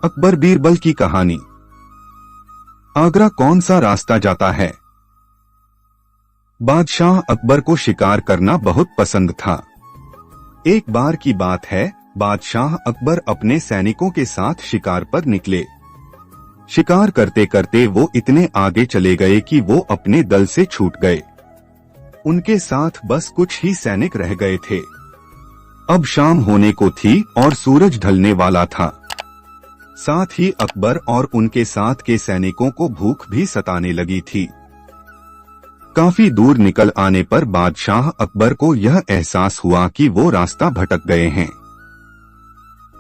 अकबर बीरबल की कहानी। आगरा कौन सा रास्ता जाता है? बादशाह अकबर को शिकार करना बहुत पसंद था। एक बार की बात है, बादशाह अकबर अपने सैनिकों के साथ शिकार पर निकले। शिकार करते करते वो इतने आगे चले गए कि वो अपने दल से छूट गए। उनके साथ बस कुछ ही सैनिक रह गए थे। अब शाम होने को थी और सूरज ढलने वाला था। साथ ही अकबर और उनके साथ के सैनिकों को भूख भी सताने लगी थी। काफी दूर निकल आने पर बादशाह अकबर को यह एहसास हुआ कि वो रास्ता भटक गए हैं।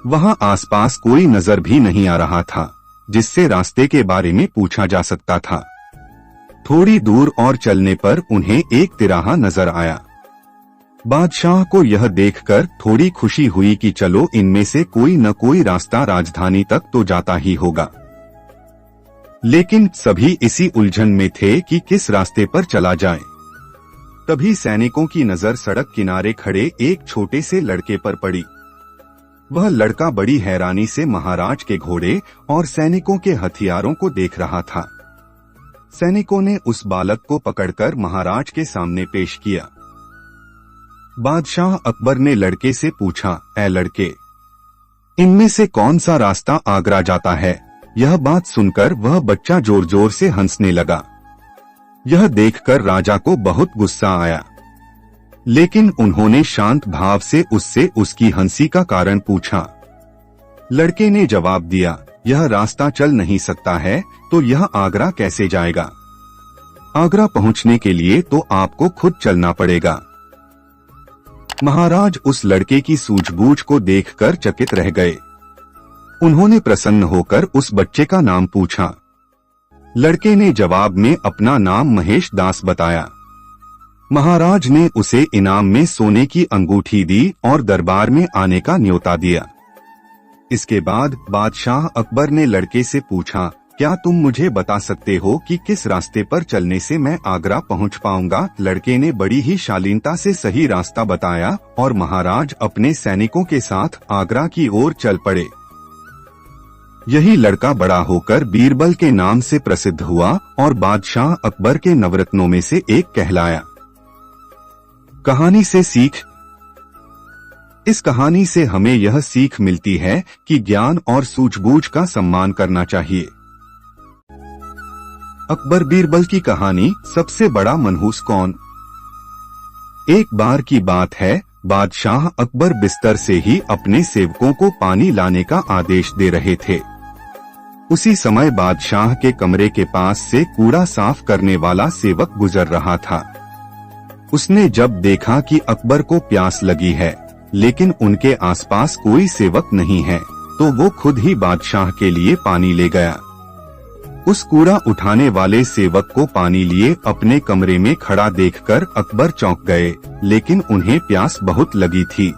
वहां आसपास कोई नजर भी नहीं आ रहा था जिससे रास्ते के बारे में पूछा जा सकता था। थोड़ी दूर और चलने पर उन्हें एक तिराहा नजर आया। बादशाह को यह देखकर थोड़ी खुशी हुई कि चलो इनमें से कोई न कोई रास्ता राजधानी तक तो जाता ही होगा। लेकिन सभी इसी उलझन में थे कि किस रास्ते पर चला जाए। तभी सैनिकों की नजर सड़क किनारे खड़े एक छोटे से लड़के पर पड़ी। वह लड़का बड़ी हैरानी से महाराज के घोड़े और सैनिकों के हथियारों को देख रहा था। सैनिकों ने उस बालक को पकड़कर महाराज के सामने पेश किया। बादशाह अकबर ने लड़के से पूछा, ऐ लड़के, इनमें से कौन सा रास्ता आगरा जाता है? यह बात सुनकर वह बच्चा जोर जोर से हंसने लगा। यह देखकर राजा को बहुत गुस्सा आया, लेकिन उन्होंने शांत भाव से उससे उसकी हंसी का कारण पूछा। लड़के ने जवाब दिया, यह रास्ता चल नहीं सकता है तो यह आगरा कैसे जाएगा? आगरा पहुंचने के लिए तो आपको खुद चलना पड़ेगा। महाराज उस लड़के की सूझबूझ को देखकर चकित रह गए। उन्होंने प्रसन्न होकर उस बच्चे का नाम पूछा। लड़के ने जवाब में अपना नाम महेश दास बताया। महाराज ने उसे इनाम में सोने की अंगूठी दी और दरबार में आने का न्योता दिया। इसके बाद बादशाह अकबर ने लड़के से पूछा, क्या तुम मुझे बता सकते हो कि किस रास्ते पर चलने से मैं आगरा पहुंच पाऊंगा? लड़के ने बड़ी ही शालीनता से सही रास्ता बताया और महाराज अपने सैनिकों के साथ आगरा की ओर चल पड़े। यही लड़का बड़ा होकर बीरबल के नाम से प्रसिद्ध हुआ और बादशाह अकबर के नवरत्नों में से एक कहलाया। कहानी से सीख। इस कहानी से हमें यह सीख मिलती है कि ज्ञान और सूझबूझ का सम्मान करना चाहिए। अकबर बीरबल की कहानी, सबसे बड़ा मनहूस कौन? एक बार की बात है, बादशाह अकबर बिस्तर से ही अपने सेवकों को पानी लाने का आदेश दे रहे थे। उसी समय बादशाह के कमरे के पास से कूड़ा साफ करने वाला सेवक गुजर रहा था। उसने जब देखा कि अकबर को प्यास लगी है लेकिन उनके आसपास कोई सेवक नहीं है, तो वो खुद ही बादशाह के लिए पानी ले गया। उस कूड़ा उठाने वाले सेवक को पानी लिए अपने कमरे में खड़ा देखकर अकबर चौंक गए, लेकिन उन्हें प्यास बहुत लगी थी।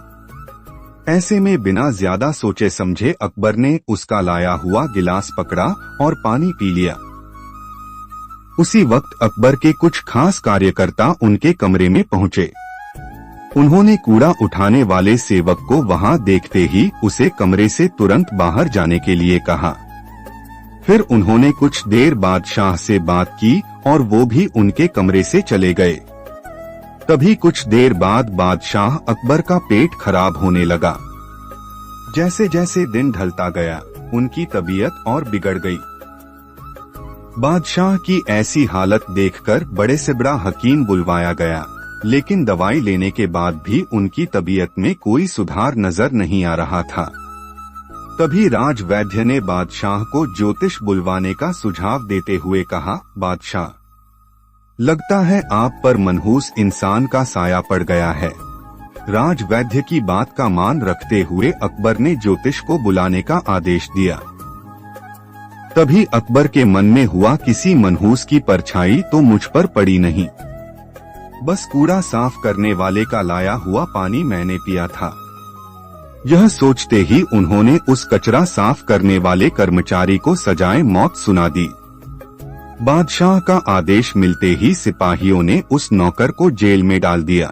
ऐसे में बिना ज्यादा सोचे समझे अकबर ने उसका लाया हुआ गिलास पकड़ा और पानी पी लिया। उसी वक्त अकबर के कुछ खास कार्यकर्ता उनके कमरे में पहुंचे। उन्होंने कूड़ा उठाने वाले सेवक को वहां देखते ही उसे कमरे से तुरंत बाहर जाने के लिए कहा। फिर उन्होंने कुछ देर बादशाह से बात की और वो भी उनके कमरे से चले गए। तभी कुछ देर बाद बादशाह अकबर का पेट खराब होने लगा। जैसे जैसे दिन ढलता गया, उनकी तबीयत और बिगड़ गई। बादशाह की ऐसी हालत देखकर बड़े से बड़ा हकीम बुलवाया गया, लेकिन दवाई लेने के बाद भी उनकी तबीयत में कोई सुधार नजर नहीं आ रहा था। तभी राज वैद्य ने बादशाह को ज्योतिष बुलवाने का सुझाव देते हुए कहा, बादशाह, लगता है आप पर मनहूस इंसान का साया पड़ गया है। राज वैद्य की बात का मान रखते हुए अकबर ने ज्योतिष को बुलाने का आदेश दिया। तभी अकबर के मन में हुआ, किसी मनहूस की परछाई तो मुझ पर पड़ी नहीं। बस कूड़ा साफ करने वाले का लाया हुआ पानी मैंने पिया था। यह सोचते ही उन्होंने उस कचरा साफ करने वाले कर्मचारी को सजाए मौत सुना दी। बादशाह का आदेश मिलते ही सिपाहियों ने उस नौकर को जेल में डाल दिया।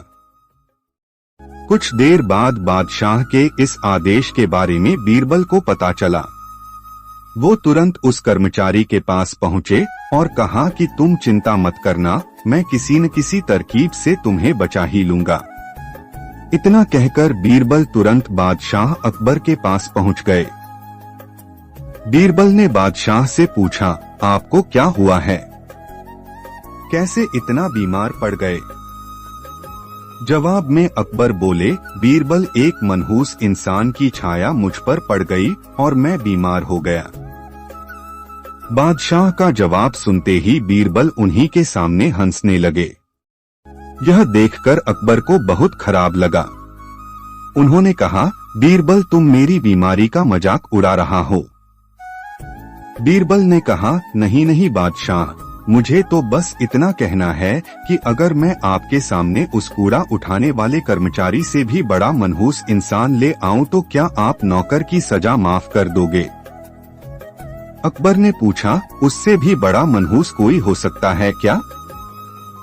कुछ देर बाद बादशाह के इस आदेश के बारे में बीरबल को पता चला। वो तुरंत उस कर्मचारी के पास पहुँचे और कहा कि तुम चिंता मत करना, मैं किसी न किसी तरकीब से तुम्हें बचा ही लूंगा। इतना कहकर बीरबल तुरंत बादशाह अकबर के पास पहुंच गए। बीरबल ने बादशाह से पूछा, आपको क्या हुआ है? कैसे इतना बीमार पड़ गए? जवाब में अकबर बोले, बीरबल, एक मनहूस इंसान की छाया मुझ पर पड़ गई और मैं बीमार हो गया। बादशाह का जवाब सुनते ही बीरबल उन्हीं के सामने हंसने लगे। यह देखकर अकबर को बहुत खराब लगा। उन्होंने कहा, बीरबल, तुम मेरी बीमारी का मजाक उड़ा रहा हो। बीरबल ने कहा, नहीं नहीं बादशाह, मुझे तो बस इतना कहना है कि अगर मैं आपके सामने उस कूड़ा उठाने वाले कर्मचारी से भी बड़ा मनहूस इंसान ले आऊं तो क्या आप नौकर की सजा माफ कर दोगे? अकबर ने पूछा, उससे भी बड़ा मनहूस कोई हो सकता है क्या?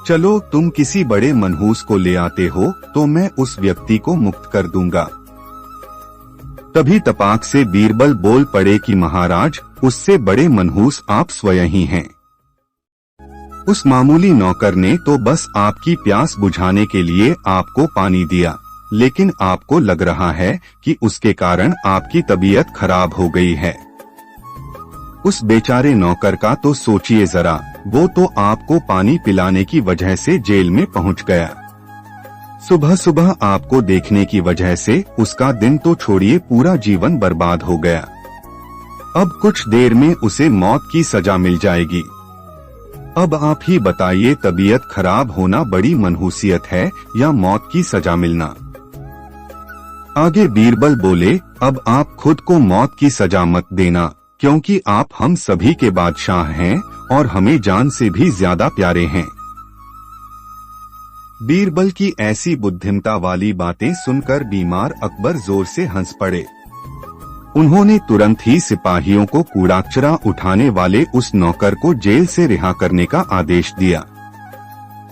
चलो, तुम किसी बड़े मनहूस को ले आते हो तो मैं उस व्यक्ति को मुक्त कर दूंगा। तभी तपाक से बीरबल बोल पड़े कि महाराज, उससे बड़े मनहूस आप स्वयं ही हैं। उस मामूली नौकर ने तो बस आपकी प्यास बुझाने के लिए आपको पानी दिया, लेकिन आपको लग रहा है कि उसके कारण आपकी तबीयत खराब हो गई है। उस बेचारे नौकर का तो सोचिए जरा, वो तो आपको पानी पिलाने की वजह से जेल में पहुंच गया। सुबह सुबह आपको देखने की वजह से उसका दिन तो छोड़िए, पूरा जीवन बर्बाद हो गया। अब कुछ देर में उसे मौत की सजा मिल जाएगी। अब आप ही बताइए, तबीयत खराब होना बड़ी मनहूसियत है या मौत की सजा मिलना? आगे बीरबल बोले, अब आप खुद को मौत की सजा मत देना, क्योंकि आप हम सभी के बादशाह हैं और हमें जान से भी ज्यादा प्यारे हैं। बीरबल की ऐसी बुद्धिमता वाली बातें सुनकर बीमार अकबर जोर से हंस पड़े। उन्होंने तुरंत ही सिपाहियों को कूड़ा उठाने वाले उस नौकर को जेल से रिहा करने का आदेश दिया।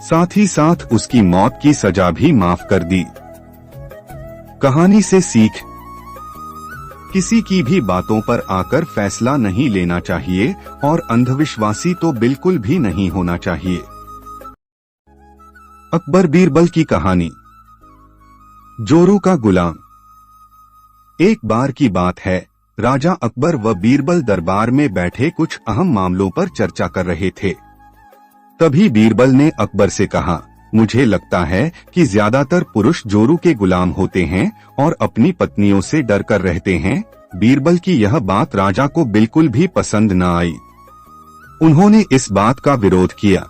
साथ ही साथ उसकी मौत की सजा भी माफ कर दी। कहानी से सीख, किसी की भी बातों पर आकर फैसला नहीं लेना चाहिए और अंधविश्वासी तो बिल्कुल भी नहीं होना चाहिए। अकबर बीरबल की कहानी। जोरू का गुलाम। एक बार की बात है, राजा अकबर व बीरबल दरबार में बैठे कुछ अहम मामलों पर चर्चा कर रहे थे। तभी बीरबल ने अकबर से कहा, मुझे लगता है कि ज्यादातर पुरुष जोरू के गुलाम होते हैं और अपनी पत्नियों से डर कर रहते हैं। बीरबल की यह बात राजा को बिल्कुल भी पसंद न आई। उन्होंने इस बात का विरोध किया।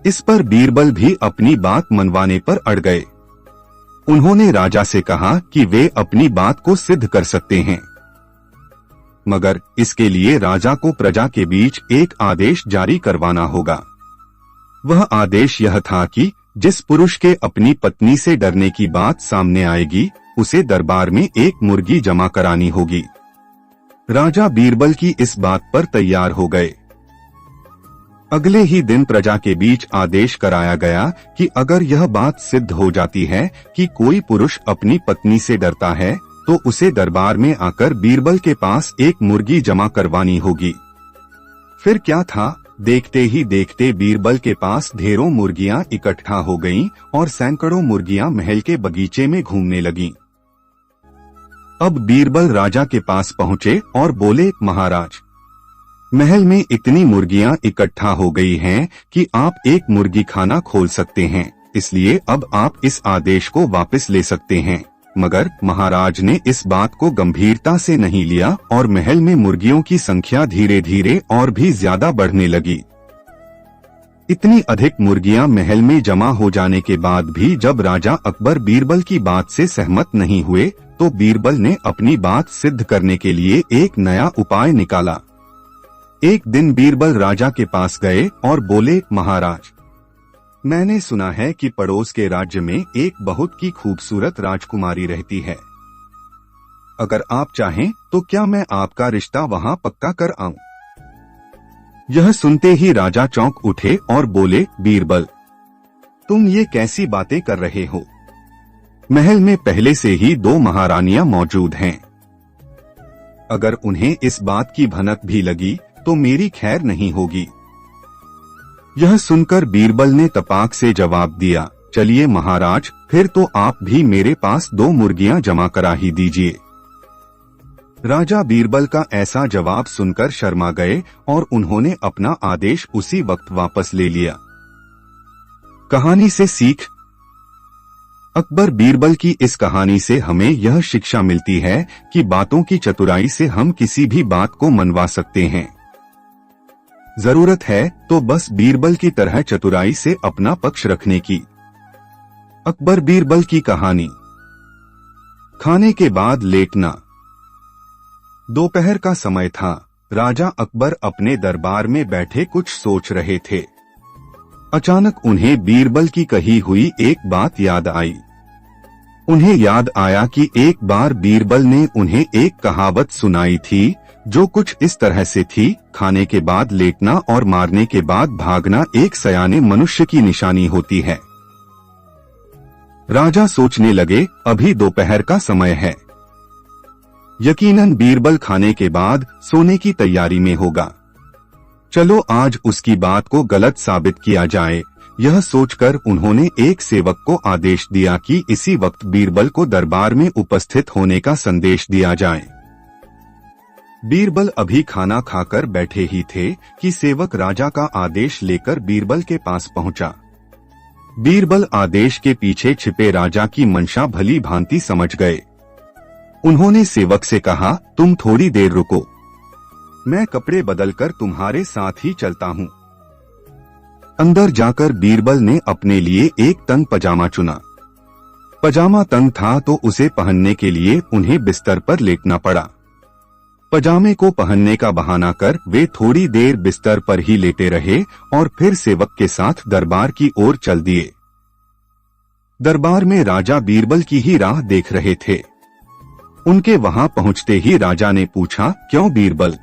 इस पर बीरबल भी अपनी बात मनवाने पर अड़ गए। उन्होंने राजा से कहा कि वे अपनी बात को सिद्ध कर सकते हैं, मगर इसके लिए राजा को प्रजा के बीच एक आदेश जारी करवाना होगा। वह आदेश यह था कि जिस पुरुष के अपनी पत्नी से डरने की बात सामने आएगी, उसे दरबार में एक मुर्गी जमा करानी होगी। राजा बीरबल की इस बात पर तैयार हो गए। अगले ही दिन प्रजा के बीच आदेश कराया गया कि अगर यह बात सिद्ध हो जाती है कि कोई पुरुष अपनी पत्नी से डरता है, तो उसे दरबार में आकर बीरबल के पास एक मुर्गी जमा करवानी होगी। फिर क्या था, देखते ही देखते बीरबल के पास ढेरों मुर्गियां इकट्ठा हो गईं और सैकड़ों मुर्गियां महल के बगीचे में घूमने लगीं। अब बीरबल राजा के पास पहुंचे और बोले, महाराज, महल में इतनी मुर्गियां इकट्ठा हो गई हैं कि आप एक मुर्गी खाना खोल सकते हैं, इसलिए अब आप इस आदेश को वापस ले सकते हैं। मगर महाराज ने इस बात को गंभीरता से नहीं लिया और महल में मुर्गियों की संख्या धीरे धीरे और भी ज्यादा बढ़ने लगी। इतनी अधिक मुर्गियां महल में जमा हो जाने के बाद भी जब राजा अकबर बीरबल की बात से सहमत नहीं हुए, तो बीरबल ने अपनी बात सिद्ध करने के लिए एक नया उपाय निकाला। एक दिन बीरबल राजा के पास गए और बोले, महाराज, मैंने सुना है कि पड़ोस के राज्य में एक बहुत की खूबसूरत राजकुमारी रहती है। अगर आप चाहें तो क्या मैं आपका रिश्ता वहां पक्का कर आऊं? यह सुनते ही राजा चौंक उठे और बोले, बीरबल, तुम ये कैसी बातें कर रहे हो? महल में पहले से ही 2 महारानियां मौजूद हैं। अगर उन्हें इस बात की भनक भी लगी तो मेरी खैर नहीं होगी। यह सुनकर बीरबल ने तपाक से जवाब दिया, चलिए महाराज, फिर तो आप भी मेरे पास 2 मुर्गियां जमा करा ही दीजिए। राजा बीरबल का ऐसा जवाब सुनकर शर्मा गए और उन्होंने अपना आदेश उसी वक्त वापस ले लिया। कहानी से सीख। अकबर बीरबल की इस कहानी से हमें यह शिक्षा मिलती है कि बातों की चतुराई से हम किसी भी बात को मनवा सकते हैं। जरूरत है तो बस बीरबल की तरह चतुराई से अपना पक्ष रखने की। अकबर बीरबल की कहानी। खाने के बाद लेटना। दोपहर का समय था। राजा अकबर अपने दरबार में बैठे कुछ सोच रहे थे। अचानक उन्हें बीरबल की कही हुई एक बात याद आई। उन्हें याद आया कि एक बार बीरबल ने उन्हें एक कहावत सुनाई थी जो कुछ इस तरह से थी, खाने के बाद लेटना और मारने के बाद भागना एक सयाने मनुष्य की निशानी होती है। राजा सोचने लगे, अभी दोपहर का समय है, यकीनन बीरबल खाने के बाद सोने की तैयारी में होगा। चलो आज उसकी बात को गलत साबित किया जाए। यह सोचकर उन्होंने एक सेवक को आदेश दिया कि इसी वक्त बीरबल को दरबार में उपस्थित होने का संदेश दिया जाए। बीरबल अभी खाना खाकर बैठे ही थे कि सेवक राजा का आदेश लेकर बीरबल के पास पहुंचा। बीरबल आदेश के पीछे छिपे राजा की मंशा भली भांति समझ गए। उन्होंने सेवक से कहा, तुम थोड़ी देर रुको, मैं कपड़े बदलकर तुम्हारे साथ ही चलता हूँ। अंदर जाकर बीरबल ने अपने लिए एक तंग पजामा चुना। पजामा तंग था तो उसे पहनने के लिए उन्हें बिस्तर पर लेटना पड़ा। पजामे को पहनने का बहाना कर वे थोड़ी देर बिस्तर पर ही लेटे रहे और फिर सेवक के साथ दरबार की ओर चल दिए। दरबार में राजा बीरबल की ही राह देख रहे थे। उनके वहां पहुंचते ही राजा ने पूछा, क्यों बीरबल,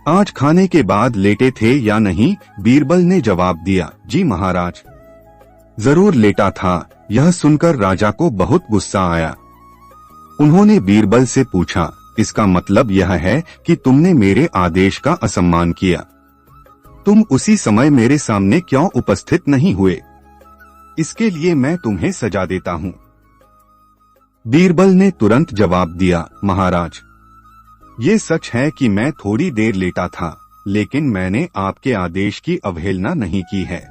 आज खाने के बाद लेटे थे या नहीं? बीरबल ने जवाब दिया, जी महाराज, जरूर लेटा था। यह सुनकर राजा को बहुत गुस्सा आया। उन्होंने बीरबल से पूछा, इसका मतलब यह है कि तुमने मेरे आदेश का असम्मान किया। तुम उसी समय मेरे सामने क्यों उपस्थित नहीं हुए? इसके लिए मैं तुम्हें सजा देता हूँ। बीरबल ने तुरंत जवाब दिया, महाराज, ये सच है कि मैं थोड़ी देर लेटा था, लेकिन मैंने आपके आदेश की अवहेलना नहीं की है।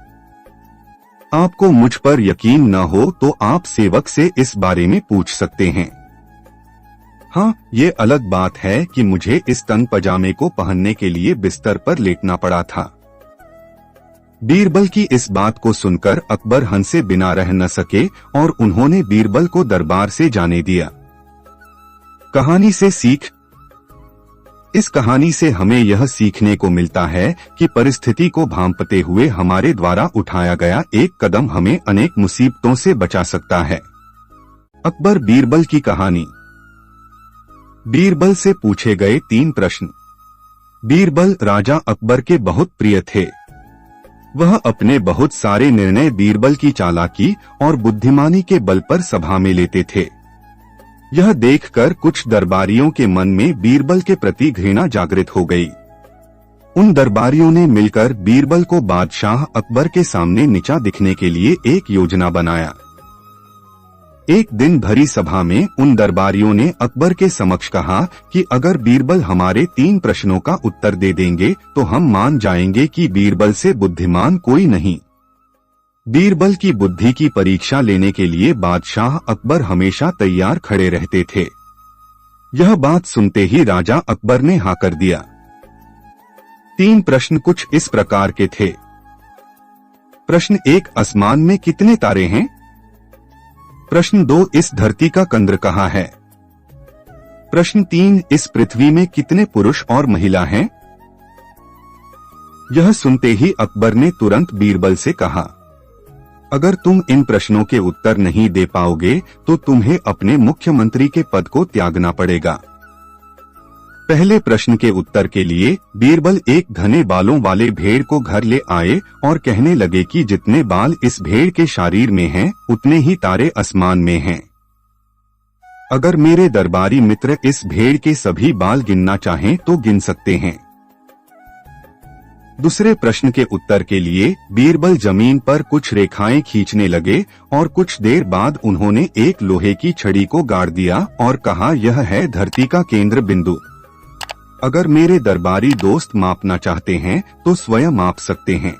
आपको मुझ पर यकीन न हो तो आप सेवक से इस बारे में पूछ सकते हैं। हाँ, ये अलग बात है कि मुझे इस तंग पजामे को पहनने के लिए बिस्तर पर लेटना पड़ा था। बीरबल की इस बात को सुनकर अकबर हंसे बिना रह न सके और उन्होंने बीरबल को दरबार से जाने दिया। कहानी से सीख। इस कहानी से हमें यह सीखने को मिलता है कि परिस्थिति को भांपते हुए हमारे द्वारा उठाया गया एक कदम हमें अनेक मुसीबतों से बचा सकता है। अकबर बीरबल की कहानी। बीरबल से पूछे गए 3 प्रश्न। बीरबल राजा अकबर के बहुत प्रिय थे। वह अपने बहुत सारे निर्णय बीरबल की चालाकी और बुद्धिमानी के बल पर सभा में लेते थे। यह देखकर कुछ दरबारियों के मन में बीरबल के प्रति घृणा जागृत हो गई। उन दरबारियों ने मिलकर बीरबल को बादशाह अकबर के सामने नीचा दिखने के लिए एक योजना बनाया। एक दिन भरी सभा में उन दरबारियों ने अकबर के समक्ष कहा कि अगर बीरबल हमारे 3 प्रश्नों का उत्तर दे देंगे तो हम मान जाएंगे कि बीरबल से बुद्धिमान कोई नहीं। बीरबल की बुद्धि की परीक्षा लेने के लिए बादशाह अकबर हमेशा तैयार खड़े रहते थे। यह बात सुनते ही राजा अकबर ने हाँ कर दिया। 3 प्रश्न कुछ इस प्रकार के थे। प्रश्न 1, आसमान में कितने तारे हैं? प्रश्न 2, इस धरती का केंद्र कहाँ है? प्रश्न 3, इस पृथ्वी में कितने पुरुष और महिला हैं? यह सुनते ही अकबर ने तुरंत बीरबल से कहा, अगर तुम इन प्रश्नों के उत्तर नहीं दे पाओगे तो तुम्हें अपने मुख्यमंत्री के पद को त्यागना पड़ेगा। पहले प्रश्न के उत्तर के लिए बीरबल एक घने बालों वाले भेड़ को घर ले आए और कहने लगे कि जितने बाल इस भेड़ के शरीर में हैं, उतने ही तारे आसमान में हैं। अगर मेरे दरबारी मित्र इस भेड़ के सभी बाल गिनना चाहें तो गिन सकते हैं। दूसरे प्रश्न के उत्तर के लिए बीरबल जमीन पर कुछ रेखाएं खींचने लगे और कुछ देर बाद उन्होंने एक लोहे की छड़ी को गाड़ दिया और कहा, यह है धरती का केंद्र बिंदु। अगर मेरे दरबारी दोस्त मापना चाहते हैं तो स्वयं माप सकते हैं।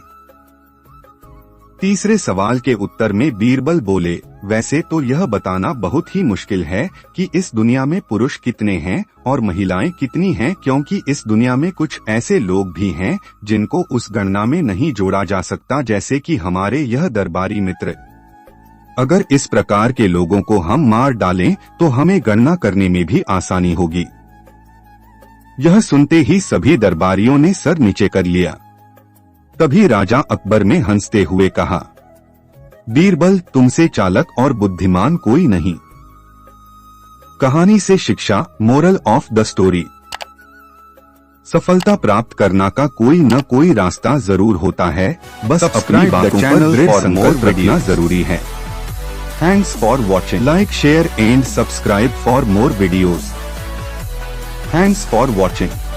तीसरे सवाल के उत्तर में बीरबल बोले, वैसे तो यह बताना बहुत ही मुश्किल है कि इस दुनिया में पुरुष कितने हैं और महिलाएं कितनी हैं, क्योंकि इस दुनिया में कुछ ऐसे लोग भी हैं जिनको उस गणना में नहीं जोड़ा जा सकता, जैसे कि हमारे यह दरबारी मित्र। अगर इस प्रकार के लोगों को हम मार डालें तो हमें गणना करने में भी आसानी होगी। यह सुनते ही सभी दरबारियों ने सर नीचे कर लिया। तभी राजा अकबर ने हंसते हुए कहा, बीरबल, तुमसे चालक और बुद्धिमान कोई नहीं। कहानी से शिक्षा, मोरल ऑफ द स्टोरी। सफलता प्राप्त करना का कोई न कोई रास्ता जरूर होता है, बस अपनी बातों पर दृढ़ संकल्प रखना जरूरी है। Thanks for watching. Like, share and subscribe for more videos. Thanks for watching.